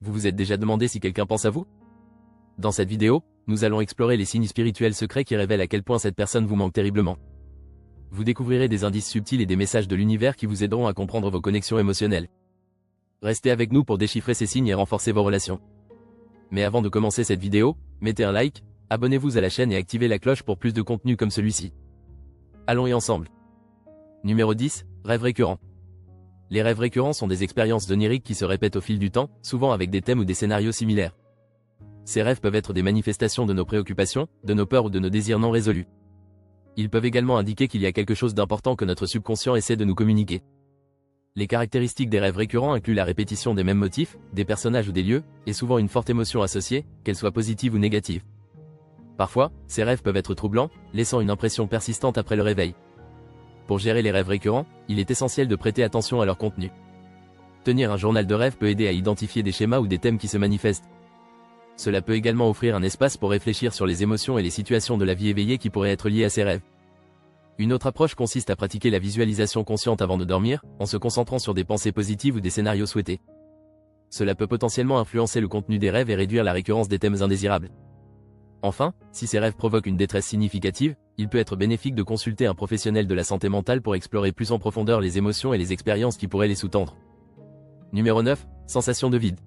Vous vous êtes déjà demandé si quelqu'un pense à vous? Dans cette vidéo, nous allons explorer les signes spirituels secrets qui révèlent à quel point cette personne vous manque terriblement. Vous découvrirez des indices subtils et des messages de l'univers qui vous aideront à comprendre vos connexions émotionnelles. Restez avec nous pour déchiffrer ces signes et renforcer vos relations. Mais avant de commencer cette vidéo, mettez un like, abonnez-vous à la chaîne et activez la cloche pour plus de contenu comme celui-ci. Allons-y ensemble. Numéro 10, rêves récurrents. Les rêves récurrents sont des expériences oniriques qui se répètent au fil du temps, souvent avec des thèmes ou des scénarios similaires. Ces rêves peuvent être des manifestations de nos préoccupations, de nos peurs ou de nos désirs non résolus. Ils peuvent également indiquer qu'il y a quelque chose d'important que notre subconscient essaie de nous communiquer. Les caractéristiques des rêves récurrents incluent la répétition des mêmes motifs, des personnages ou des lieux, et souvent une forte émotion associée, qu'elle soit positive ou négative. Parfois, ces rêves peuvent être troublants, laissant une impression persistante après le réveil. Pour gérer les rêves récurrents, il est essentiel de prêter attention à leur contenu. Tenir un journal de rêve peut aider à identifier des schémas ou des thèmes qui se manifestent. Cela peut également offrir un espace pour réfléchir sur les émotions et les situations de la vie éveillée qui pourraient être liées à ces rêves. Une autre approche consiste à pratiquer la visualisation consciente avant de dormir, en se concentrant sur des pensées positives ou des scénarios souhaités. Cela peut potentiellement influencer le contenu des rêves et réduire la récurrence des thèmes indésirables. Enfin, si ces rêves provoquent une détresse significative, il peut être bénéfique de consulter un professionnel de la santé mentale pour explorer plus en profondeur les émotions et les expériences qui pourraient les sous-tendre. Numéro 9, sensation de vide.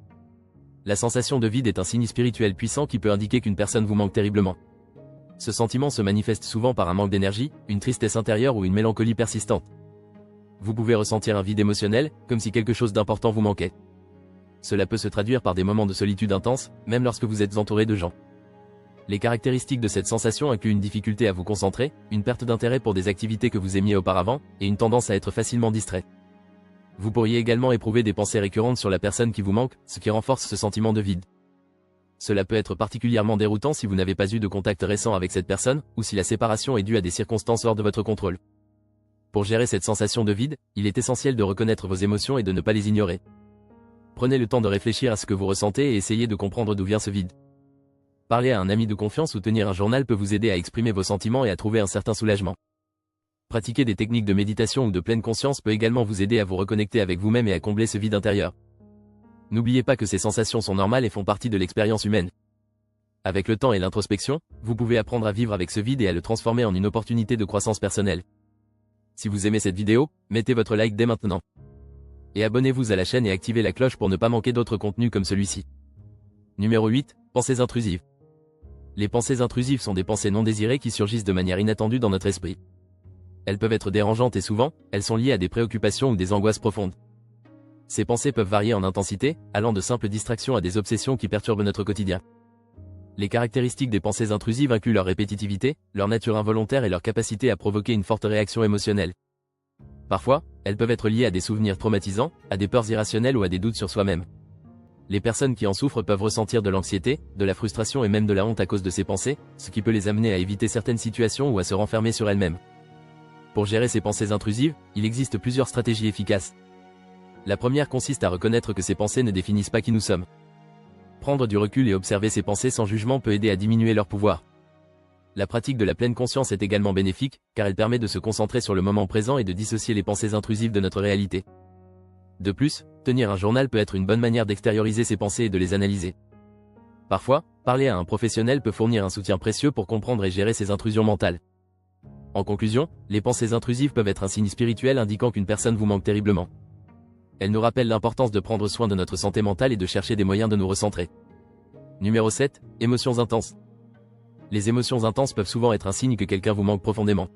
La sensation de vide est un signe spirituel puissant qui peut indiquer qu'une personne vous manque terriblement. Ce sentiment se manifeste souvent par un manque d'énergie, une tristesse intérieure ou une mélancolie persistante. Vous pouvez ressentir un vide émotionnel, comme si quelque chose d'important vous manquait. Cela peut se traduire par des moments de solitude intense, même lorsque vous êtes entouré de gens. Les caractéristiques de cette sensation incluent une difficulté à vous concentrer, une perte d'intérêt pour des activités que vous aimiez auparavant, et une tendance à être facilement distrait. Vous pourriez également éprouver des pensées récurrentes sur la personne qui vous manque, ce qui renforce ce sentiment de vide. Cela peut être particulièrement déroutant si vous n'avez pas eu de contact récent avec cette personne, ou si la séparation est due à des circonstances hors de votre contrôle. Pour gérer cette sensation de vide, il est essentiel de reconnaître vos émotions et de ne pas les ignorer. Prenez le temps de réfléchir à ce que vous ressentez et essayez de comprendre d'où vient ce vide. Parler à un ami de confiance ou tenir un journal peut vous aider à exprimer vos sentiments et à trouver un certain soulagement. Pratiquer des techniques de méditation ou de pleine conscience peut également vous aider à vous reconnecter avec vous-même et à combler ce vide intérieur. N'oubliez pas que ces sensations sont normales et font partie de l'expérience humaine. Avec le temps et l'introspection, vous pouvez apprendre à vivre avec ce vide et à le transformer en une opportunité de croissance personnelle. Si vous aimez cette vidéo, mettez votre like dès maintenant. Et abonnez-vous à la chaîne et activez la cloche pour ne pas manquer d'autres contenus comme celui-ci. Numéro 8, pensées intrusives. Les pensées intrusives sont des pensées non désirées qui surgissent de manière inattendue dans notre esprit. Elles peuvent être dérangeantes et souvent, elles sont liées à des préoccupations ou des angoisses profondes. Ces pensées peuvent varier en intensité, allant de simples distractions à des obsessions qui perturbent notre quotidien. Les caractéristiques des pensées intrusives incluent leur répétitivité, leur nature involontaire et leur capacité à provoquer une forte réaction émotionnelle. Parfois, elles peuvent être liées à des souvenirs traumatisants, à des peurs irrationnelles ou à des doutes sur soi-même. Les personnes qui en souffrent peuvent ressentir de l'anxiété, de la frustration et même de la honte à cause de ces pensées, ce qui peut les amener à éviter certaines situations ou à se renfermer sur elles-mêmes. Pour gérer ces pensées intrusives, il existe plusieurs stratégies efficaces. La première consiste à reconnaître que ces pensées ne définissent pas qui nous sommes. Prendre du recul et observer ces pensées sans jugement peut aider à diminuer leur pouvoir. La pratique de la pleine conscience est également bénéfique, car elle permet de se concentrer sur le moment présent et de dissocier les pensées intrusives de notre réalité. De plus, tenir un journal peut être une bonne manière d'extérioriser ces pensées et de les analyser. Parfois, parler à un professionnel peut fournir un soutien précieux pour comprendre et gérer ces intrusions mentales. En conclusion, les pensées intrusives peuvent être un signe spirituel indiquant qu'une personne vous manque terriblement. Elles nous rappellent l'importance de prendre soin de notre santé mentale et de chercher des moyens de nous recentrer. Numéro 7, émotions intenses. Les émotions intenses peuvent souvent être un signe que quelqu'un vous manque profondément.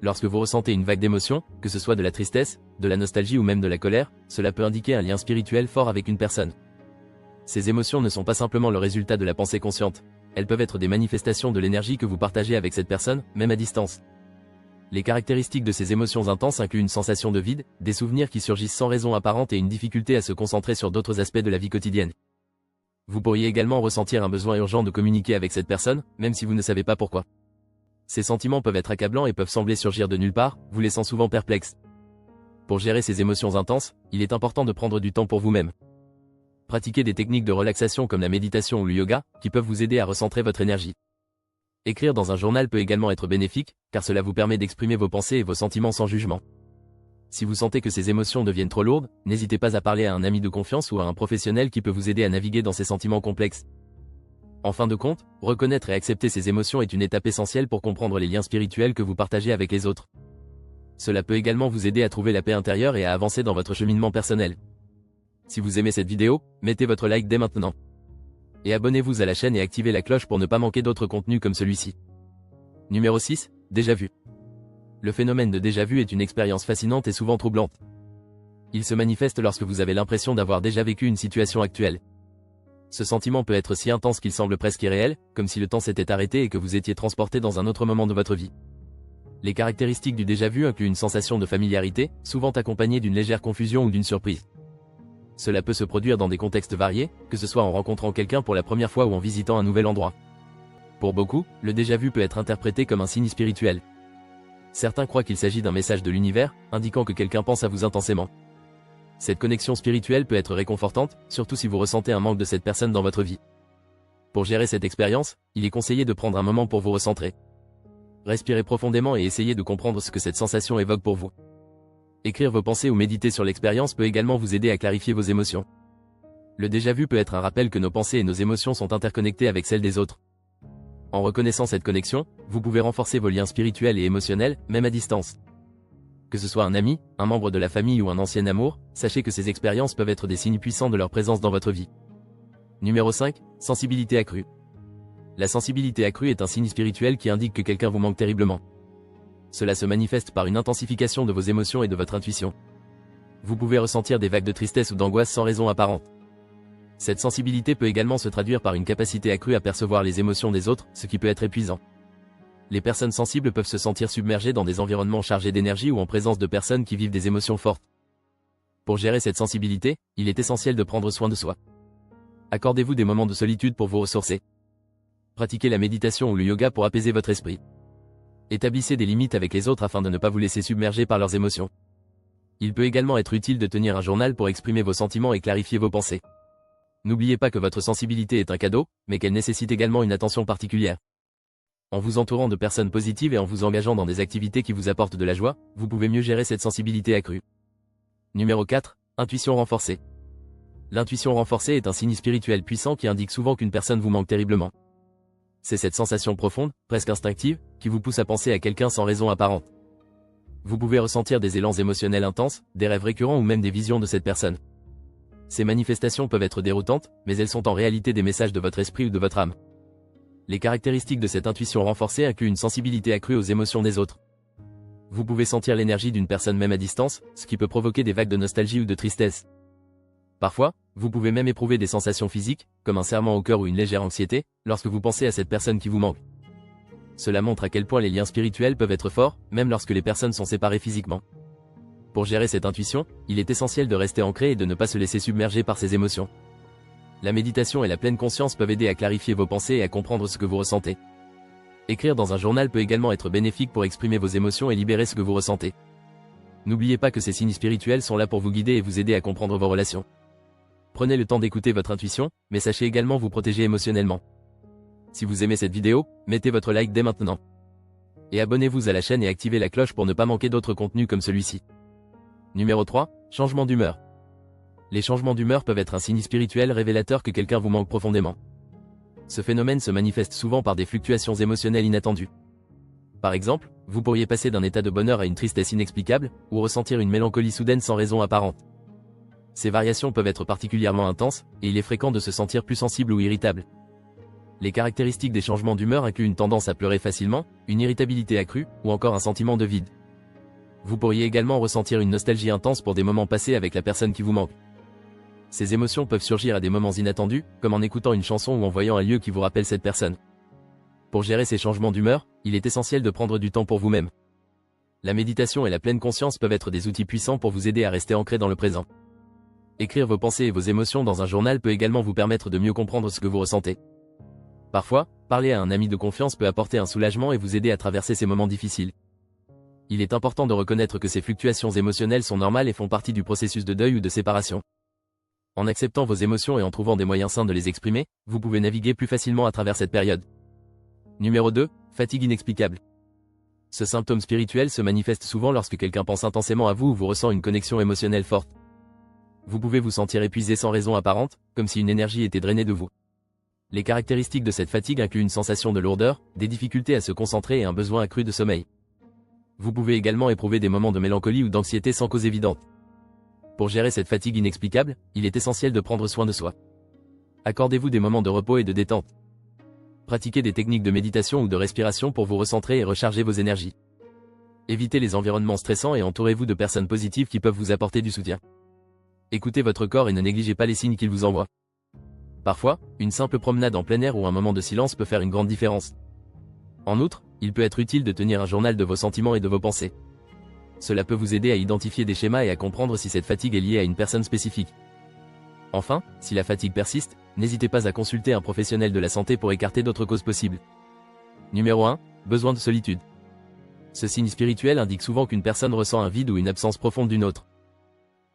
Lorsque vous ressentez une vague d'émotions, que ce soit de la tristesse, de la nostalgie ou même de la colère, cela peut indiquer un lien spirituel fort avec une personne. Ces émotions ne sont pas simplement le résultat de la pensée consciente. Elles peuvent être des manifestations de l'énergie que vous partagez avec cette personne, même à distance. Les caractéristiques de ces émotions intenses incluent une sensation de vide, des souvenirs qui surgissent sans raison apparente et une difficulté à se concentrer sur d'autres aspects de la vie quotidienne. Vous pourriez également ressentir un besoin urgent de communiquer avec cette personne, même si vous ne savez pas pourquoi. Ces sentiments peuvent être accablants et peuvent sembler surgir de nulle part, vous laissant souvent perplexe. Pour gérer ces émotions intenses, il est important de prendre du temps pour vous-même. Pratiquez des techniques de relaxation comme la méditation ou le yoga, qui peuvent vous aider à recentrer votre énergie. Écrire dans un journal peut également être bénéfique, car cela vous permet d'exprimer vos pensées et vos sentiments sans jugement. Si vous sentez que ces émotions deviennent trop lourdes, n'hésitez pas à parler à un ami de confiance ou à un professionnel qui peut vous aider à naviguer dans ces sentiments complexes. En fin de compte, reconnaître et accepter ces émotions est une étape essentielle pour comprendre les liens spirituels que vous partagez avec les autres. Cela peut également vous aider à trouver la paix intérieure et à avancer dans votre cheminement personnel. Si vous aimez cette vidéo, mettez votre like dès maintenant. Et abonnez-vous à la chaîne et activez la cloche pour ne pas manquer d'autres contenus comme celui-ci. Numéro 6, déjà vu. Le phénomène de déjà vu est une expérience fascinante et souvent troublante. Il se manifeste lorsque vous avez l'impression d'avoir déjà vécu une situation actuelle. Ce sentiment peut être si intense qu'il semble presque irréel, comme si le temps s'était arrêté et que vous étiez transporté dans un autre moment de votre vie. Les caractéristiques du déjà vu incluent une sensation de familiarité, souvent accompagnée d'une légère confusion ou d'une surprise. Cela peut se produire dans des contextes variés, que ce soit en rencontrant quelqu'un pour la première fois ou en visitant un nouvel endroit. Pour beaucoup, le déjà vu peut être interprété comme un signe spirituel. Certains croient qu'il s'agit d'un message de l'univers, indiquant que quelqu'un pense à vous intensément. Cette connexion spirituelle peut être réconfortante, surtout si vous ressentez un manque de cette personne dans votre vie. Pour gérer cette expérience, il est conseillé de prendre un moment pour vous recentrer. Respirez profondément et essayez de comprendre ce que cette sensation évoque pour vous. Écrire vos pensées ou méditer sur l'expérience peut également vous aider à clarifier vos émotions. Le déjà-vu peut être un rappel que nos pensées et nos émotions sont interconnectées avec celles des autres. En reconnaissant cette connexion, vous pouvez renforcer vos liens spirituels et émotionnels, même à distance. Que ce soit un ami, un membre de la famille ou un ancien amour, sachez que ces expériences peuvent être des signes puissants de leur présence dans votre vie. Numéro 5, sensibilité accrue. La sensibilité accrue est un signe spirituel qui indique que quelqu'un vous manque terriblement. Cela se manifeste par une intensification de vos émotions et de votre intuition. Vous pouvez ressentir des vagues de tristesse ou d'angoisse sans raison apparente. Cette sensibilité peut également se traduire par une capacité accrue à percevoir les émotions des autres, ce qui peut être épuisant. Les personnes sensibles peuvent se sentir submergées dans des environnements chargés d'énergie ou en présence de personnes qui vivent des émotions fortes. Pour gérer cette sensibilité, il est essentiel de prendre soin de soi. Accordez-vous des moments de solitude pour vous ressourcer. Pratiquez la méditation ou le yoga pour apaiser votre esprit. Établissez des limites avec les autres afin de ne pas vous laisser submerger par leurs émotions. Il peut également être utile de tenir un journal pour exprimer vos sentiments et clarifier vos pensées. N'oubliez pas que votre sensibilité est un cadeau, mais qu'elle nécessite également une attention particulière. En vous entourant de personnes positives et en vous engageant dans des activités qui vous apportent de la joie, vous pouvez mieux gérer cette sensibilité accrue. Numéro 4, intuition renforcée. L'intuition renforcée est un signe spirituel puissant qui indique souvent qu'une personne vous manque terriblement. C'est cette sensation profonde, presque instinctive, qui vous pousse à penser à quelqu'un sans raison apparente. Vous pouvez ressentir des élans émotionnels intenses, des rêves récurrents ou même des visions de cette personne. Ces manifestations peuvent être déroutantes, mais elles sont en réalité des messages de votre esprit ou de votre âme. Les caractéristiques de cette intuition renforcée incluent une sensibilité accrue aux émotions des autres. Vous pouvez sentir l'énergie d'une personne même à distance, ce qui peut provoquer des vagues de nostalgie ou de tristesse. Parfois, vous pouvez même éprouver des sensations physiques, comme un serrement au cœur ou une légère anxiété, lorsque vous pensez à cette personne qui vous manque. Cela montre à quel point les liens spirituels peuvent être forts, même lorsque les personnes sont séparées physiquement. Pour gérer cette intuition, il est essentiel de rester ancré et de ne pas se laisser submerger par ces émotions. La méditation et la pleine conscience peuvent aider à clarifier vos pensées et à comprendre ce que vous ressentez. Écrire dans un journal peut également être bénéfique pour exprimer vos émotions et libérer ce que vous ressentez. N'oubliez pas que ces signes spirituels sont là pour vous guider et vous aider à comprendre vos relations. Prenez le temps d'écouter votre intuition, mais sachez également vous protéger émotionnellement. Si vous aimez cette vidéo, mettez votre like dès maintenant. Et abonnez-vous à la chaîne et activez la cloche pour ne pas manquer d'autres contenus comme celui-ci. Numéro 3, changement d'humeur. Les changements d'humeur peuvent être un signe spirituel révélateur que quelqu'un vous manque profondément. Ce phénomène se manifeste souvent par des fluctuations émotionnelles inattendues. Par exemple, vous pourriez passer d'un état de bonheur à une tristesse inexplicable, ou ressentir une mélancolie soudaine sans raison apparente. Ces variations peuvent être particulièrement intenses, et il est fréquent de se sentir plus sensible ou irritable. Les caractéristiques des changements d'humeur incluent une tendance à pleurer facilement, une irritabilité accrue, ou encore un sentiment de vide. Vous pourriez également ressentir une nostalgie intense pour des moments passés avec la personne qui vous manque. Ces émotions peuvent surgir à des moments inattendus, comme en écoutant une chanson ou en voyant un lieu qui vous rappelle cette personne. Pour gérer ces changements d'humeur, il est essentiel de prendre du temps pour vous-même. La méditation et la pleine conscience peuvent être des outils puissants pour vous aider à rester ancré dans le présent. Écrire vos pensées et vos émotions dans un journal peut également vous permettre de mieux comprendre ce que vous ressentez. Parfois, parler à un ami de confiance peut apporter un soulagement et vous aider à traverser ces moments difficiles. Il est important de reconnaître que ces fluctuations émotionnelles sont normales et font partie du processus de deuil ou de séparation. En acceptant vos émotions et en trouvant des moyens sains de les exprimer, vous pouvez naviguer plus facilement à travers cette période. Numéro 2, fatigue inexplicable. Ce symptôme spirituel se manifeste souvent lorsque quelqu'un pense intensément à vous ou vous ressent une connexion émotionnelle forte. Vous pouvez vous sentir épuisé sans raison apparente, comme si une énergie était drainée de vous. Les caractéristiques de cette fatigue incluent une sensation de lourdeur, des difficultés à se concentrer et un besoin accru de sommeil. Vous pouvez également éprouver des moments de mélancolie ou d'anxiété sans cause évidente. Pour gérer cette fatigue inexplicable, il est essentiel de prendre soin de soi. Accordez-vous des moments de repos et de détente. Pratiquez des techniques de méditation ou de respiration pour vous recentrer et recharger vos énergies. Évitez les environnements stressants et entourez-vous de personnes positives qui peuvent vous apporter du soutien. Écoutez votre corps et ne négligez pas les signes qu'il vous envoie. Parfois, une simple promenade en plein air ou un moment de silence peut faire une grande différence. En outre, il peut être utile de tenir un journal de vos sentiments et de vos pensées. Cela peut vous aider à identifier des schémas et à comprendre si cette fatigue est liée à une personne spécifique. Enfin, si la fatigue persiste, n'hésitez pas à consulter un professionnel de la santé pour écarter d'autres causes possibles. Numéro 1. Besoin de solitude. Ce signe spirituel indique souvent qu'une personne ressent un vide ou une absence profonde d'une autre.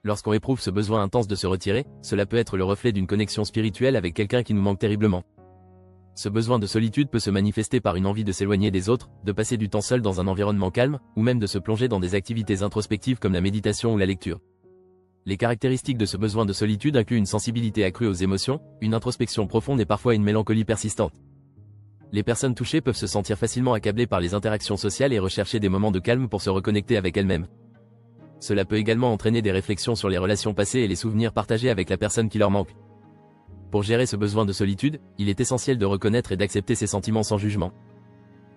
Lorsqu'on éprouve ce besoin intense de se retirer, cela peut être le reflet d'une connexion spirituelle avec quelqu'un qui nous manque terriblement. Ce besoin de solitude peut se manifester par une envie de s'éloigner des autres, de passer du temps seul dans un environnement calme, ou même de se plonger dans des activités introspectives comme la méditation ou la lecture. Les caractéristiques de ce besoin de solitude incluent une sensibilité accrue aux émotions, une introspection profonde et parfois une mélancolie persistante. Les personnes touchées peuvent se sentir facilement accablées par les interactions sociales et rechercher des moments de calme pour se reconnecter avec elles-mêmes. Cela peut également entraîner des réflexions sur les relations passées et les souvenirs partagés avec la personne qui leur manque. Pour gérer ce besoin de solitude, il est essentiel de reconnaître et d'accepter ses sentiments sans jugement.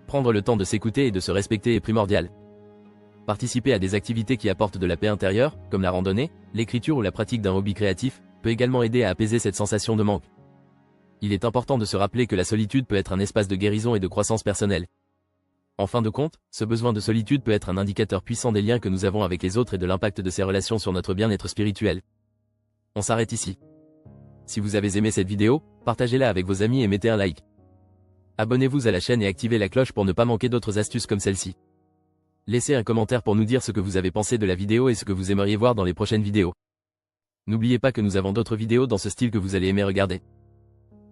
Prendre le temps de s'écouter et de se respecter est primordial. Participer à des activités qui apportent de la paix intérieure, comme la randonnée, l'écriture ou la pratique d'un hobby créatif, peut également aider à apaiser cette sensation de manque. Il est important de se rappeler que la solitude peut être un espace de guérison et de croissance personnelle. En fin de compte, ce besoin de solitude peut être un indicateur puissant des liens que nous avons avec les autres et de l'impact de ces relations sur notre bien-être spirituel. On s'arrête ici. Si vous avez aimé cette vidéo, partagez-la avec vos amis et mettez un like. Abonnez-vous à la chaîne et activez la cloche pour ne pas manquer d'autres astuces comme celle-ci. Laissez un commentaire pour nous dire ce que vous avez pensé de la vidéo et ce que vous aimeriez voir dans les prochaines vidéos. N'oubliez pas que nous avons d'autres vidéos dans ce style que vous allez aimer regarder.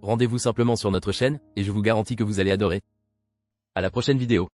Rendez-vous simplement sur notre chaîne, et je vous garantis que vous allez adorer. À la prochaine vidéo.